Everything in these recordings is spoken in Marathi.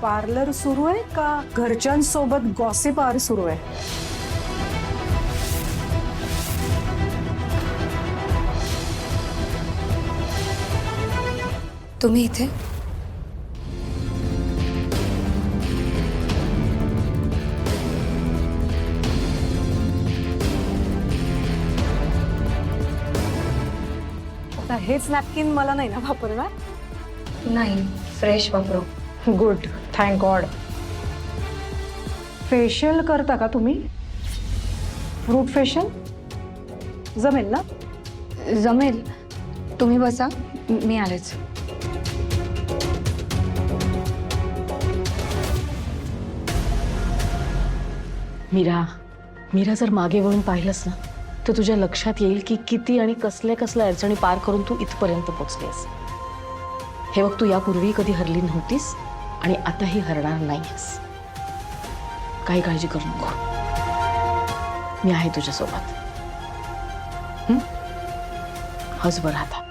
पार्लर सुरू आहे का घरच्यांसोबत गॉसिप आवर सुरू आहे? तुम्ही इथे? आता हेच नॅपकिन मला नाही ना वापरणार? नाही, फ्रेश वापरू. Good, thank God. फेशियल करता का तुम्ही? फ्रूट फेशियल जमेल ना? जमेल. तुम्ही बसा, मी आलेच. मीरा जर मागे वळून पाहिलंस ना तर तुझ्या लक्षात येईल की किती आणि कसल्या कसल्या अडचणी पार करून तू इथपर्यंत पोहोचलीस. हे बघ, तू यापूर्वी कधी हरली नव्हतीस आणि आताही हरणार नाहीस. काही काळजी करू नको, मी आहे तुझ्यासोबत. हसभर राहता.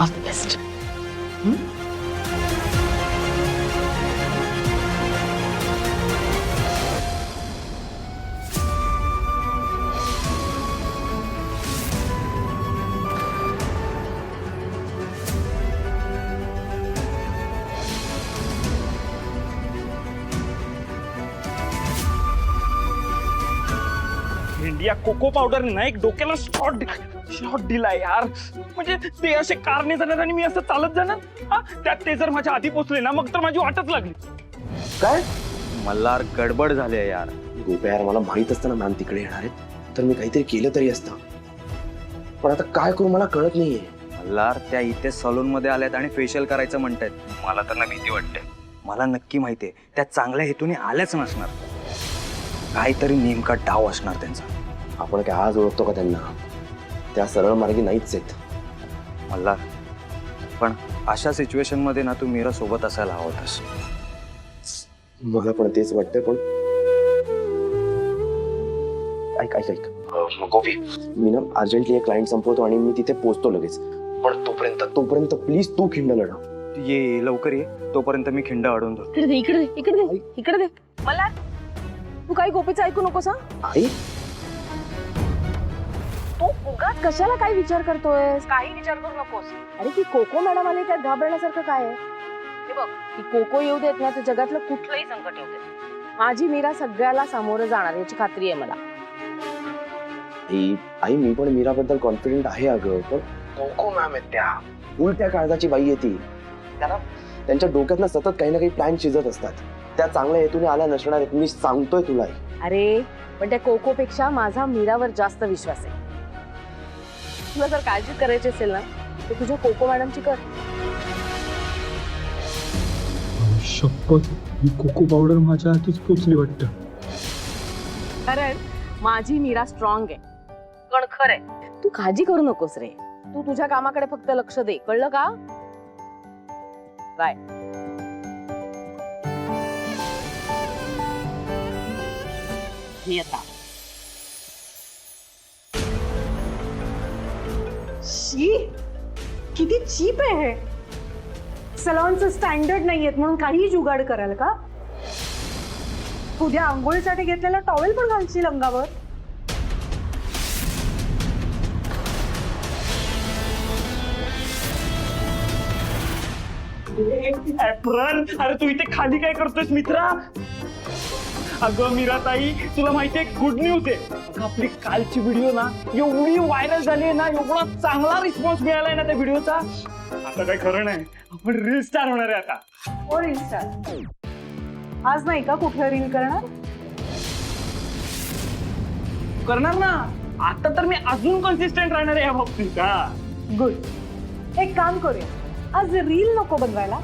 All the best. India cocoa powder ना एक डोक्याला शॉट दिलाय यार. म्हणजे ते असे कारने जाणार आणि मी असं चालत जाणार. त्यात ते जर माझ्या आधी पोचले ना मग तर माझी वाटच लागली. काय मल्हार गडबड झाली आहे यार. गोप्या यार, मला माहित असतं ना मॅम तिकडे येणार आहेत तर मी काहीतरी केलं तरी असतं, पण आता काय करू मला कळत नाहीये. मल्हार त्या इथे सलून मध्ये आल्यात आणि फेशियल करायचं म्हणतायत. मला तर ना भीती वाटते. मला नक्की माहितीये त्या चांगल्या हेतूने आल्याच नसणार. काहीतरी नेमका डाव असणार त्यांचा. आपण काय आज ओळखतो का त्यांना? त्या सरळ मार्गी नाहीच आहेत. मल्हार, पण अशा सिच्युएशन मध्ये ना तू मीरा सोबत असायला हवंस. मला पण तेच वाटतंय, पण ऐक गोपी, मी ना अर्जंटली एक क्लायंट संपवतो आणि मी तिथे पोहोचतो लगेच. पण तोपर्यंत प्लीज तू खिंड लढव. ये लवकर ये, तोपर्यंत मी खिंड अडवून धरतो. इकडे दे मला. तू काही गोपीचं ऐकू नकोस हा. आई, तू उगाच कशाला काही विचार करतोयस? काही विचार करू नकोस. अरे ती कोको मॅडम आली, त्यात घाबरण्यासारखं काय आहे? हे बघ, ती कोको येऊ देत ना तर जगातलं कुठलंही संकट येऊ देत. माझी मीरा सगळ्याला सामोरं जाणार याची खात्री आहे मला. आई मी पण मीराबद्दल कॉन्फिडेंट आहे अगं, पण कोको मॅम आहेत त्या उलट्या काळजाची बाई येते. त्यांना त्यांच्या डोक्यात ना सतत काही ना काही प्लॅन शिजत असतात. त्या चांगल्या हेतूने आल्या नसणार आहेत, मी सांगतोय तुला. अरे पण त्या कोको पेक्षा माझा मीरावर जास्त विश्वास आहे. तुला जर काळजी करायची असेल ना तर तुझ्या कोको मॅडमची कर. शपथ, ही कोको पावडर माझ्या हातीच पोचली वाटतं. कारण माझी मीरा स्ट्रॉंग आहे, कणखर आहे. तू काळजी करू नकोस रे. तू तुझ्या कामाकडे फक्त लक्ष दे, कळलं का? बाय. शी, किती चीप आहे हे. सलॉनचं स्टँडर्ड नाहीयेत म्हणून काही जुगाड कराल का? उद्या आंघोळीसाठी घेतलेला टॉवेल पण घालशील अंगावर. अरे तू इथे खाली काय करतोयस मित्रा? अगं मीरा ताई, तुला माहितीये गुड न्यूज आहे. आपली कालची व्हिडिओ ना एवढी व्हायरल झाली आहे ना, एवढा चांगला रिस्पॉन्स मिळालाय ना त्या व्हिडिओचा. आता काय खरं नाही, आपण रील स्टार होणार आहे आता. हो रील स्टार. आज नाही का कुठलं रील करणार ना. आता तर मी अजून कन्सिस्टंट राहणार आहे या बाबतीत. गुड. एक काम करूया, आज रील नको बनवायला.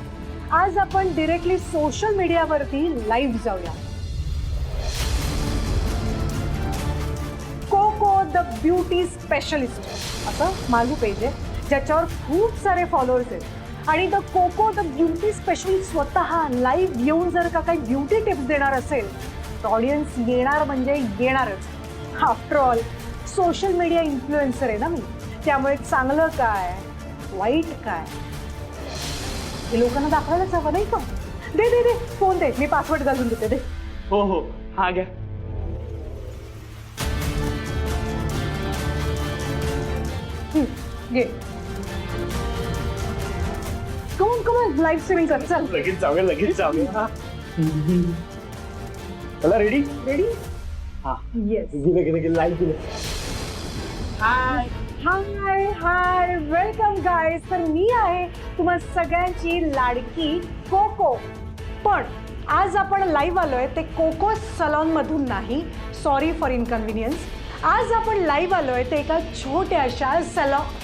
आज आपण डिरेक्टली सोशल मीडियावरती लाईव्ह जाऊया. कोको द ब्युटी स्पेशलिस्ट असं माझं पेज आहे, ज्याच्यावर खूप सारे फॉलोअर्स आहेत. आणि the Coco the beauty specialist स्वतः लाईव्ह येऊन जर का काही ब्युटी टिप्स देणार असेल तर ऑडियन्स येणार म्हणजे येणारच. After all social media influencer आहे ना मी, त्यामुळे चांगलं काय वाईट काय हे लोकांना दाखवायलाच हवं नाही का? दे दे दे फोन दे, मी पासवर्ड घालून देते. दे. हो हो, हा घ्या. घे. कमॉन कमॉन, लाईफ सेव्हिंग कर. चल लगेच जाऊया. चला, रेडी? रेडी? हा. येस. गेलं लाईव्ह गेलं. हाय हाय हाय, वेलकम गाईज. तर मी आहे तुम्हा सगळ्यांची लाडकी कोको. पण आज आपण लाईव्ह आलोय ते कोको सलॉन मधून नाही. Sorry for inconvenience. आज आपण लाईव्ह आलोय ते एका छोट्याशा salon,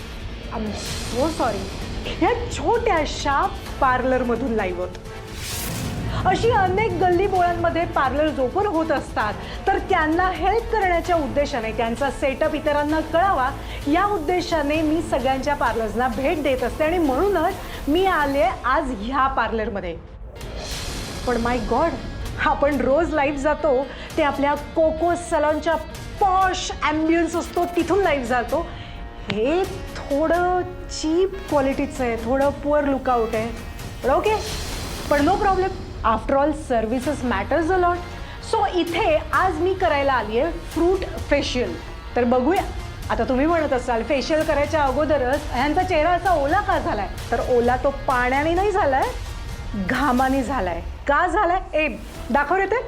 I am so sorry, ह्या छोट्याशा पार्लर मधून लाईव्ह होत. अशी अनेक गल्ली बोळांमध्ये पार्लर ओपन होत असतात, तर त्यांना हेल्प करण्याच्या उद्देशाने, त्यांचा सेटअप इतरांना कळावा या उद्देशाने मी सगळ्यांच्या पार्लर्सना भेट देत असते. आणि म्हणूनच मी आले आज ह्या पार्लरमध्ये. पण माय गॉड, आपण रोज लाईव्ह जातो ते आपल्या कोको सलॉनच्या पॉश ॲम्बियन्स असतो तिथून लाईव्ह जातो. हे थोडं चीप क्वालिटीचं आहे, थोडं पुअर लुकआउट आहे. पण ओके, पण no problem. After all services matters a lot. So इथे आज मी करायला आली आहे फ्रूट फेशियल. तर बघूया. आता तुम्ही म्हणत असाल फेशियल करायच्या अगोदरच ह्यांचा चेहरा असा ओला का झालाय? तर ओला तो पाण्याने नाही झालाय, घामाने झालाय. का झालाय? ए दाखव रे ते.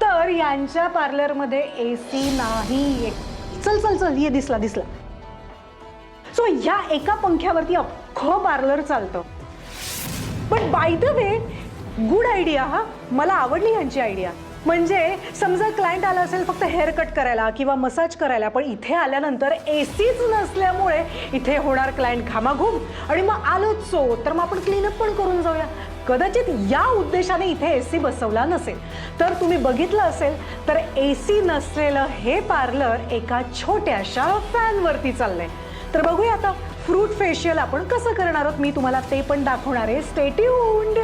तर यांच्या पार्लरमध्ये AC नाही. चल चल चल, ये दिसला दिसला. सो ह्या एका पंख्यावरती अख्खं पार्लर चालतं. पण by the way, good idea. हा, मला आवडली ह्यांची आयडिया. म्हणजे समजा क्लायंट आला असेल फक्त हेअर कट करायला किंवा मसाज करायला, पण इथे आल्यानंतर ACच नसल्यामुळे इथे होणार क्लायंट घामाघूम. आणि मग आलोच सो तर मग आपण क्लीनअप पण करून जाऊया. कदाचित या उद्देशाने इथे AC बसवला नसेल. तर तुम्ही बघितलं असेल तर AC नसलेलं हे पार्लर एका छोट्याशा फॅनवरती चाललंय. तर बघूया आता फ्रूट फेशियल आपण कसं करणार आहोत. मी तुम्हाला ते पण दाखवणार आहे. Stay tuned.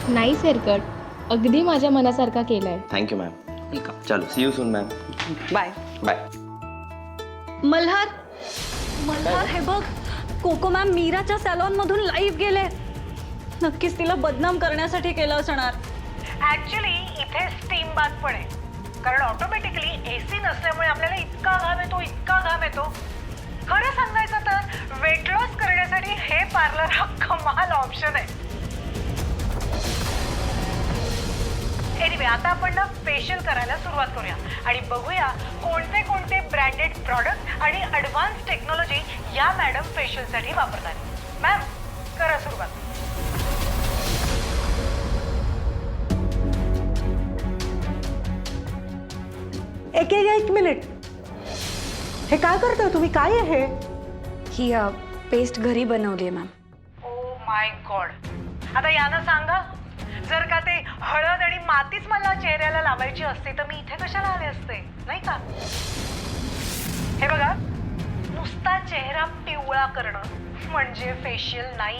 नाईस हेअरकट, अगदी माझ्या मनासारखा केलाय. Thank you ma'am. वेलकम. चलो, see you soon ma'am. Bye. Bye. Malhar, Malhar हे बघ, कोको मॅम मीराच्या सॅलॉन मधून लाईव्ह गेले. नक्कीच तिला बदनाम करण्यासाठी केलं असणार. ऍक्च्युली इथे स्टीम बाथ पण आहे. कारण ऑटोमॅटिकली AC नसल्यामुळे आपल्याला इतका घाम येतो. खरं सांगायचं तर वेट लॉस करण्यासाठी हे पार्लर हा कमाल ऑप्शन आहे. एनिवे, आता आपण ना फेशियल करायला सुरुवात करूया आणि बघूया कोणते कोणते ब्रँडेड प्रॉडक्ट आणि ॲडव्हान्स टेक्नॉलॉजी या मॅडम फेशियलसाठी वापरतात. मॅम, करा सुरुवात. एक मिनिट, हे काय करताय तुम्ही? काय आहे? ही पेस्ट घरी बनवली आहे मॅम. Oh my God. आता यानं सांगा, जर का ते हळद आणि मातीच मला चेहऱ्याला लावायची असते तर मी इथे कशाला आले असते, नाही का? हे बघा, नुसता चेहरा पिवळा करणं म्हणजे फेशियल नाही.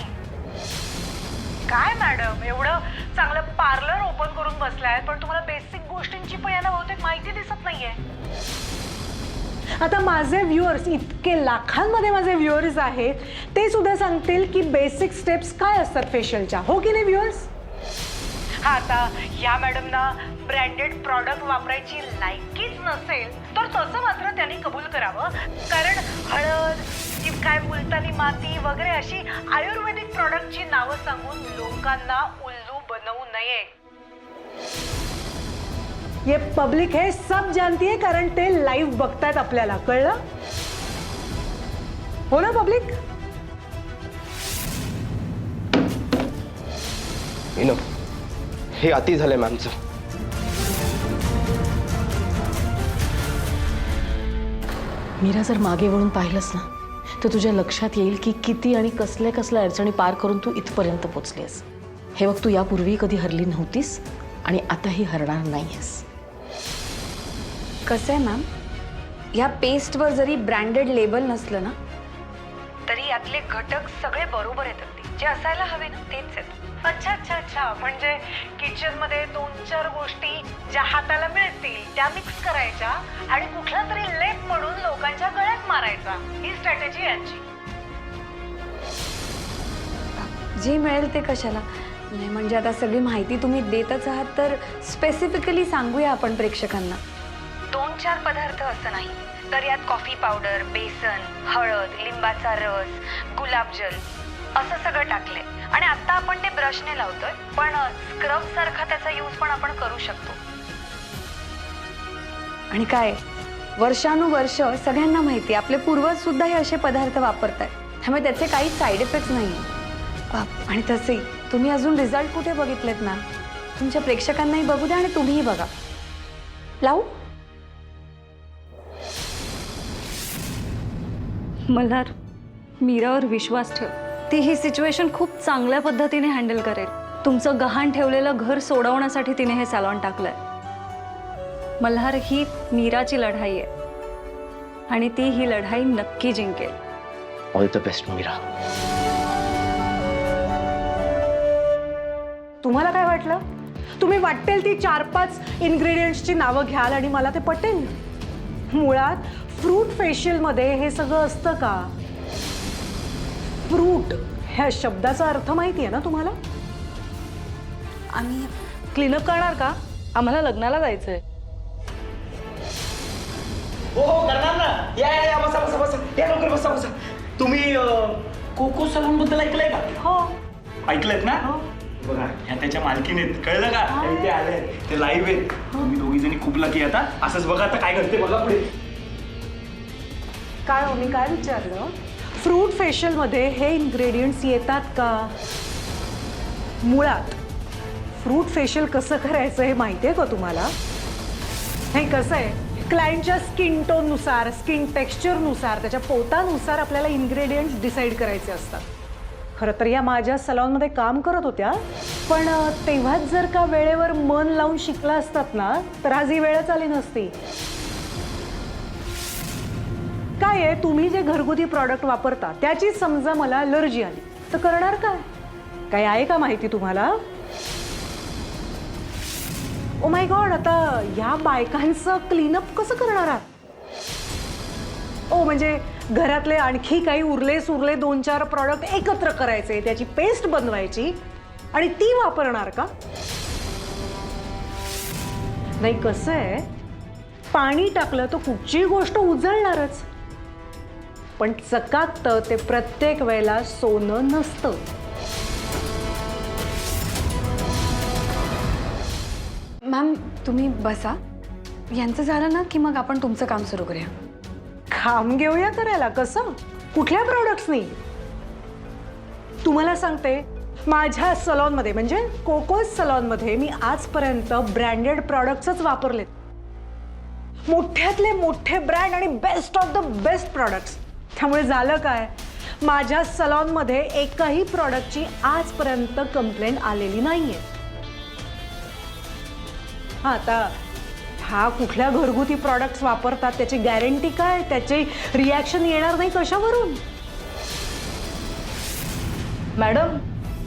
काय मॅडम, एवढं चांगलं पार्लर ओपन करून बसलाय, पण तुम्हाला बेसिक गोष्टींची पण यांना बहुतेक माहिती दिसत नाहीये. आता माझे व्ह्युअर्स, इतके लाखांमध्ये माझे व्ह्युअर्स आहेत, ते सुद्धा सांगतील की बेसिक स्टेप्स काय असतात फेशियलच्या. हो की नाही व्ह्युअर्स? हा, आता या मॅडमना ब्रँडेड प्रॉडक्ट वापरायची लायकीच नसेल तर तसं मात्र त्यांनी कबूल करावं. कारण हळद, काय मुलतानी माती वगैरे अशी आयुर्वेदिक प्रॉडक्टची नावं सांगून लोकांना उल्लू बनवू नये. ये पब्लिक है, सब जानती है, कारण ते लाईव्ह बघतायत आपल्याला. कळलं? हो ना पब्लिक? हे अति झालंय मॅमचं. मीरा, जर मागे वळून पाहिलंस ना तर तुझ्या लक्षात येईल की किती आणि कसल्या कसल्या अडचणी पार करून तू इथपर्यंत पोचलीस. हे बघ, तू यापूर्वी कधी हरली नव्हतीस आणि आताही हरणार नाहीयेस. कसं आहे मॅम, ह्या पेस्टवर जरी ब्रँडेड लेबल नसलं ना तरी यातले घटक सगळे बरोबर आहेत. अगदी जे असायला हवे ना तेच आहेत. अच्छा अच्छा अच्छा, म्हणजे किचनमध्ये 2-4 गोष्टी ज्या हाताला मिळतील त्या मिक्स करायच्या आणि कुठला तरी लेप म्हणून लोकांच्या गळ्यात मारायचा, ही स्ट्रॅटेजी यांची. जे मिळेल ते कशाला. नाही म्हणजे आता सगळी माहिती तुम्ही देतच आहात तर स्पेसिफिकली सांगूया आपण प्रेक्षकांना. 2-4 पदार्थ असं नाही तर यात कॉफी पावडर, बेसन, हळद, लिंबाचा रस, गुलाबजल असं सगळं टाकले. आणि आता आपण ते ब्रशने लावतोय पण स्क्रब सारखा त्याचा यूज पण आपण करू शकतो. आणि काय वर्षानुवर्ष सगळ्यांना माहिती आपले पूर्वज सुद्धा हे असे पदार्थ वापरतायत त्यामुळे त्याचे काही साईड इफेक्ट्स नाही. आणि तसेही तुम्ही अजून रिझल्ट कुठे बघितलेत मॅम. तुमच्या प्रेक्षकांनाही बघू द्या आणि तुम्हीही बघा. लावू? मल्हार, मीरावर विश्वास ठेव. ती ही सिच्युएशन खूप चांगल्या पद्धतीने हँडल करेल. तुमचं गहाण ठेवलेलं घर सोडवण्यासाठी तिने हे सॅलॉन टाकलंय. मल्हार, ही मीराची लढाई आहे आणि ती ही लढाई नक्की जिंकेल. All the best Meera. तुम्हाला काय वाटलं? तुम्ही वाटेल ती 4-5 इन्ग्रेडियंट्सची नावं घ्याल आणि मला ते पटेल. मुळात फ्रूट फेशियलमध्ये हे सगळं असतं का? फ्रूट ह्या शब्दाचा अर्थ माहिती आहे ना तुम्हाला? आम्ही क्लीनअप करणार का? आम्हाला लग्नाला जायचंय. हो हो करणार ना. या बसा बसा बसा. या लवकर बसा बसा. तुम्ही कोको सलून बद्दल ऐकलंय का? हो. ऐकलंयत ना? बघा ह्या त्याच्या मालकीने आहेत. कळलं का? त्या इथे आले ते लाईव्ह आहेत. तुम्ही दोघी जणी खूप लकी आता. असंच बघा आता काय करते बघा पुढे. काय हो, मी काय विचारलं? फ्रूट फेशियलमध्ये हे इन्ग्रेडियंट्स येतात का? मुळात फ्रूट फेशियल कसं करायचं हे माहिती आहे का तुम्हाला? हे कसं आहे, क्लायंटच्या स्किन टोननुसार, स्किन टेक्स्चरनुसार, त्याच्या पोटानुसार आपल्याला इन्ग्रेडियंट्स डिसाईड करायचे असतात. खरं तर या माझ्या सलॉनमध्ये काम करत होत्या, पण तेव्हाच जर का वेळेवर मन लावून शिकला असतात ना तर आज ही वेळच आली नसती. काय आहे, तुम्ही जे घरगुती प्रॉडक्ट वापरता त्याची समजा मला अलर्जी आली तर करणार काय? काय आहे का माहिती तुम्हाला? ओ माय गॉड, आता या बायकांचं क्लीनअप कसं करणार आहात? ओ म्हणजे घरातले आणखी काही उरले सुरले 2-4 प्रॉडक्ट एकत्र करायचे, त्याची पेस्ट बनवायची आणि ती वापरणार का? नाही, कसं आहे, पाणी टाकलं तर कुठची गोष्ट उजळणारच, पण चकाकतं ते प्रत्येक वेळेला सोनं नसतं. मॅम तुम्ही बसा. यांचं झालं ना की मग आपण तुमचं काम सुरू करूया. काम घेऊया करायला. कसं? कुठल्या प्रॉडक्ट्सनी? तुम्हाला सांगते, माझ्या सलॉनमध्ये म्हणजे कोकोज सलॉनमध्ये मी आजपर्यंत ब्रँडेड प्रॉडक्ट्सच वापरलेत. मोठ्यातले मोठे ब्रँड आणि best of the best products. त्यामुळे झालं काय, माझ्या सलॉनमध्ये एकही प्रॉडक्टची आजपर्यंत कंप्लेंट आलेली नाहीये. हां, आता हा कुठल्या घरगुती प्रॉडक्ट्स वापरतात त्याची गॅरंटी काय? त्याची रिॲक्शन येणार नाही कशावरून? मॅडम,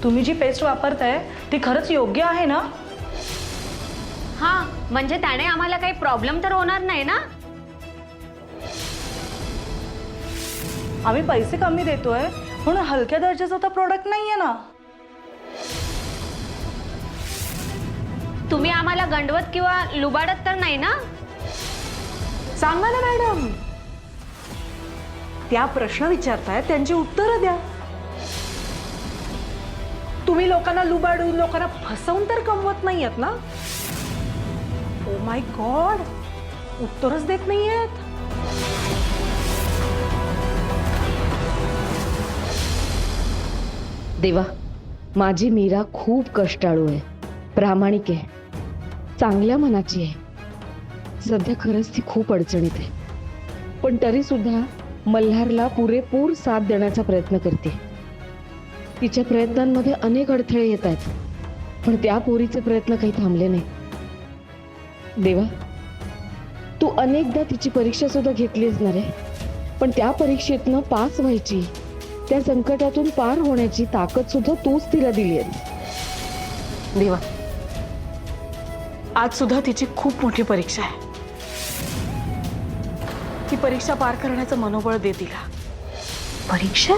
तुम्ही जी पेस्ट वापरताय ती खरंच योग्य आहे ना? हां, म्हणजे त्याने आम्हाला काही प्रॉब्लेम तर होणार नाही ना? आम्ही पैसे कमी देतोय म्हणून हलक्या दर्जाचा तर प्रॉडक्ट नाहीये ना. तुम्ही आम्हाला गंडवत किंवा लुबाडत तर नाही ना? सांगा ना मॅडम, त्या प्रश्न विचारतायत त्यांची उत्तरं द्या. तुम्ही लोकांना लुबाडून, लोकांना फसवून तर कमवत नाहीयेत ना? ओ माय गॉड, उत्तरच देत नाहीयेत. देवा, माझी मीरा खूप कष्टाळू आहे, प्रामाणिक आहे, चांगल्या मनाची आहे. सध्या खरंच ती खूप अडचणीत आहे, पण तरी सुद्धा मल्हारला पुरेपूर साथ देण्याचा प्रयत्न करते. तिच्या प्रयत्नांमध्ये अनेक अडथळे येत आहेत, पण त्या पोरीचे प्रयत्न काही थांबले नाही. देवा, तू अनेकदा तिची परीक्षा सुद्धा घेतली असणार आहे, पण त्या परीक्षेतनं पास व्हायची, त्या संकटातून पार होण्याची ताकद सुद्धा तूच तिला दिली आहे. देवा, आज सुद्धा तिची खूप मोठी परीक्षा आहे. ती परीक्षा पार करण्याचं मनोबळ दे तिला. परीक्षा?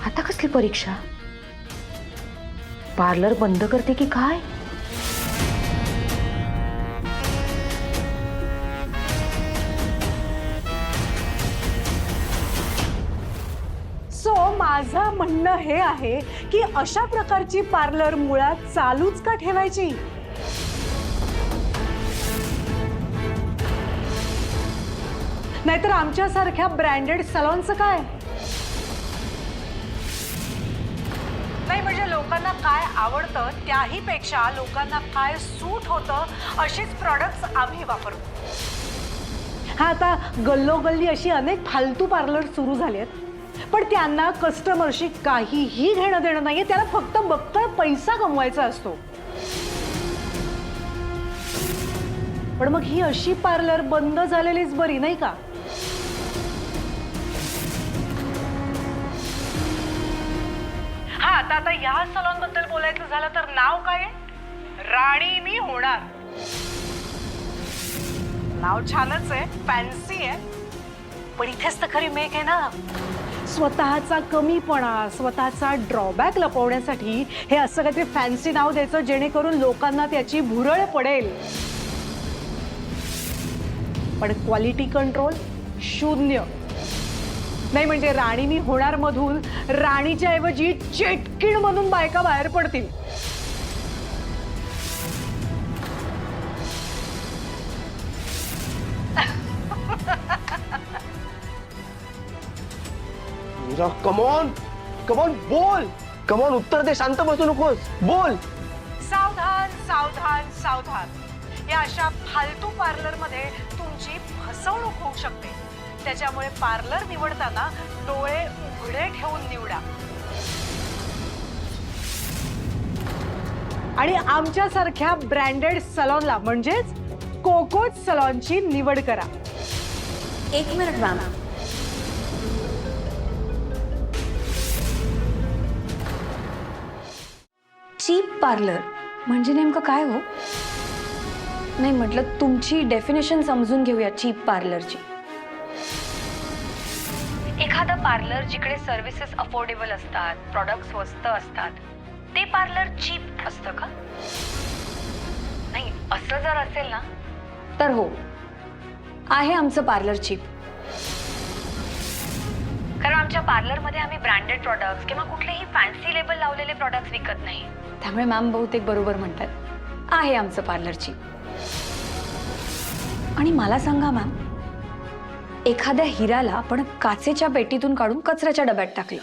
आता कसली परीक्षा? पार्लर बंद करते की काय? सो माझं म्हणणं हे आहे की अशा प्रकारची पार्लर मुळात चालूच का ठेवायची? नाहीतर आमच्यासारख्या ब्रँडेड सलॉनचं काय? नाही म्हणजे लोकांना काय आवडतं त्याही पेक्षा लोकांना काय सूट होतं अशीच प्रॉडक्ट्स आम्ही वापरतो. हा आता गल्लोगल्ली अशी अनेक फालतू पार्लर सुरू झाले आहेत, पण त्यांना कस्टमरशी काहीही घेणं देणं नाहीये. त्याला फक्त बक्कळ पैसा कमवायचा असतो. पण मग ही अशी पार्लर बंद झालेलीच बरी नाही का? हा आता या सलॉन बद्दल बोलायचं झालं तर नाव काय आहे? राणी मी होणार. नाव छानच आहे, फॅन्सी आहे, पण इथेच तर खरी मेक आहे ना. स्वतःचा कमीपणा, स्वतःचा ड्रॉबॅक लपवण्यासाठी हे असं काहीतरी फॅन्सी नाव द्यायचं जेणेकरून लोकांना त्याची भुरळ पडेल. पण क्वालिटी कंट्रोल शून्य. नाही म्हणजे राणी मी होणार मधून राणीच्या ऐवजी चेटकीण म्हणून बायका बाहेर पडतील. कमॉन कमॉन बोल, कमॉन उत्तर दे, शांत बसू नकोस, बोल. सावधान सावधान सावधान. या अशा फालतू पार्लर मध्ये तुमची फसवणूक होऊ शकते. त्याच्यामुळे पार्लर निवडताना डोळे उघडे ठेवून निवडा आणि आमच्यासारख्या ब्रँडेड सलॉनला म्हणजेच कोकोच सलॉनची निवड करा. एक मिनिट मॅम. चीप पार्लर म्हणजे नेमकं काय हो? नाही म्हटलं तुमची डेफिनेशन समजून घेऊया चीप पार्लरची. एखादं पार्लर जिकडे सर्व्हिसेस अफोर्डेबल असतात, प्रॉडक्ट स्वस्त असतात, ते पार्लर चीप असतं का? नाही, असं जर असेल ना तर हो, आहे आमचं पार्लर चीप. कारण आमच्या पार्लरमध्ये आम्ही ब्रँडेड प्रॉडक्ट्स किंवा कुठलेही फॅन्सी लेबल लावलेले प्रॉडक्ट्स विकत नाही. त्यामुळे मॅम बहुतेक बरोबर म्हणतात, आहे आमचं पार्लर चीप. आणि मला सांगा मॅम, एखाद्या हिऱ्याला आपण काचेच्या पेटीतून काढून कचऱ्याच्या डब्यात टाकलं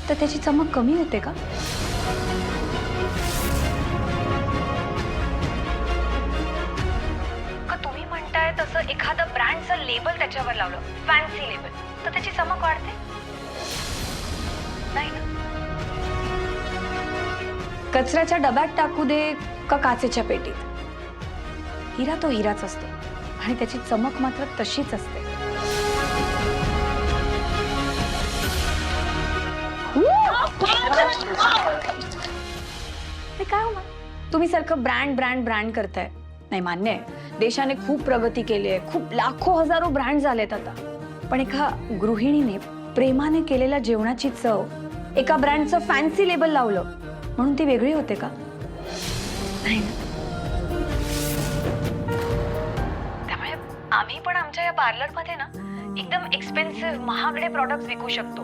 तर त्याची चमक कमी होते का? का तुम्ही म्हणताय तसं एखादं ब्रँडचं लेबल त्याच्यावर लावलं, फॅन्सी लेबल, तर त्याची चमक वाढते? नाही ना. कचऱ्याच्या डब्यात टाकू दे का काचेच्या पेटीत, हिरा तो हिराच असतो आणि त्याची चमक मात्र तशीच असते. काय हो, तुम्ही सारखं ब्रँड ब्रँड ब्रँड करताय. नाही मान्य आहे, देशाने खूप प्रगती केली आहे, खूप लाखो हजारो ब्रँड झालेत आता. पण एका गृहिणीने प्रेमाने केलेल्या जेवणाची चव एका ब्रँडचं फॅन्सी लेबल लावलं म्हणून ती वेगळी होते का? नाही ना. त्यामुळे आम्ही पण आमच्या या पार्लरमध्ये ना एकदम एक्सपेन्सिव्ह महागडे प्रॉडक्ट्स विकू शकतो,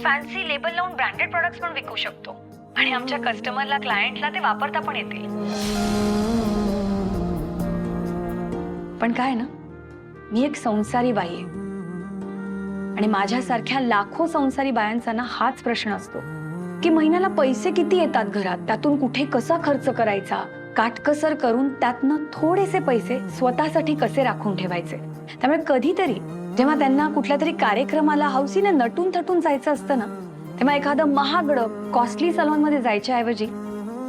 फॅन्सी लेबल लावून ब्रँडेड प्रॉडक्ट्स पण विकू शकतो आणि आमच्या कस्टमरला, क्लायंटला ते वापरता पण येतील. पण काय ना, मी एक संसारी बाई आहे आणि माझ्यासारख्या लाखो संसारी बायांचा ना हाच प्रश्न असतो की महिन्याला पैसे किती येतात घरात, त्यातून कुठे कसा खर्च करायचा, काटकसर करून त्यातनं थोडेसे पैसे स्वतःसाठी कसे राखून ठेवायचे. त्यामुळे कधीतरी जेव्हा त्यांना कुठल्या तरी कार्यक्रमाला हौसीने नटून थटून जायचं असतं ना, तेव्हा एखादं महागडं कॉस्टली सलॉनमध्ये जायच्या ऐवजी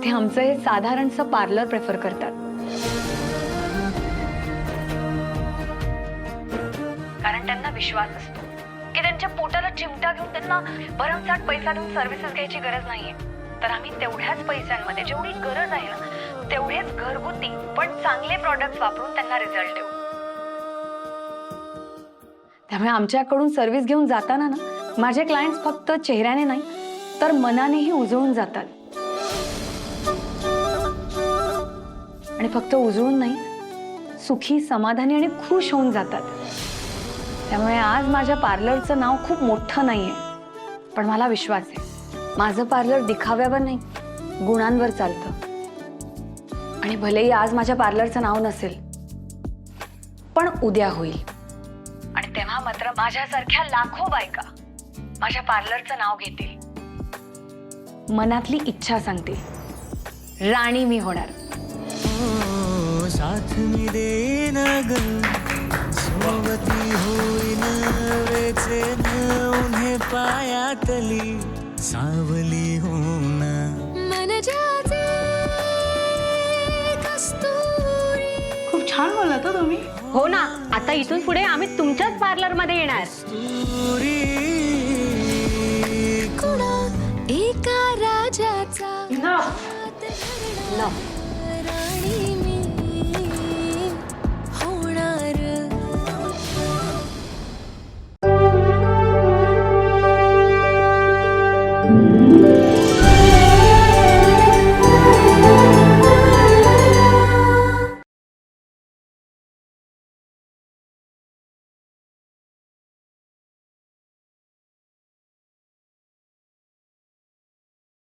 ते आमचं हे साधारणसं पार्लर प्रेफर करतात. कारण त्यांना विश्वास असतो की त्यांच्या पोटाला चिमटा घेऊन त्यांना भरमसाठ पैसा देऊन सर्व्हिसेस घ्यायची गरज नाहीये. तर आम्ही तेवढ्याच पैशांमध्ये जेवढी गरज आहे ना तेवढेच घरगुती पण चांगले प्रॉडक्ट्स वापरून त्यांना रिझल्ट देऊ. त्यामुळे आमच्याकडून सर्व्हिस घेऊन जाताना ना माझे क्लायंट्स फक्त चेहऱ्याने नाही तर मनानेही उजळून जातात. आणि फक्त उजळून नाही, सुखी, समाधानी आणि खुश होऊन जातात. त्यामुळे आज माझ्या पार्लरचं नाव खूप मोठं नाहीये, पण मला विश्वास आहे माझं पार्लर दिखाव्यावर नाही, गुणांवर चालतं. आणि भलेही आज माझ्या पार्लरचं नाव नसेल, पण उद्या होईल. आणि तेव्हा मात्र माझ्यासारख्या लाखो बायका माझ्या पार्लरचं नाव घेतील, मनातली इच्छा सांगतील, राणी मी होणार. साथ मी देईन ग, सोबती होईन वेचेन उन्हे पायातली सावली होऊन. खूप छान बोलत हो तुम्ही. हो ना, आता इथून पुढे आम्ही तुमच्याच पार्लरमध्ये येणार. कस्तुरी एका राजाचा ना न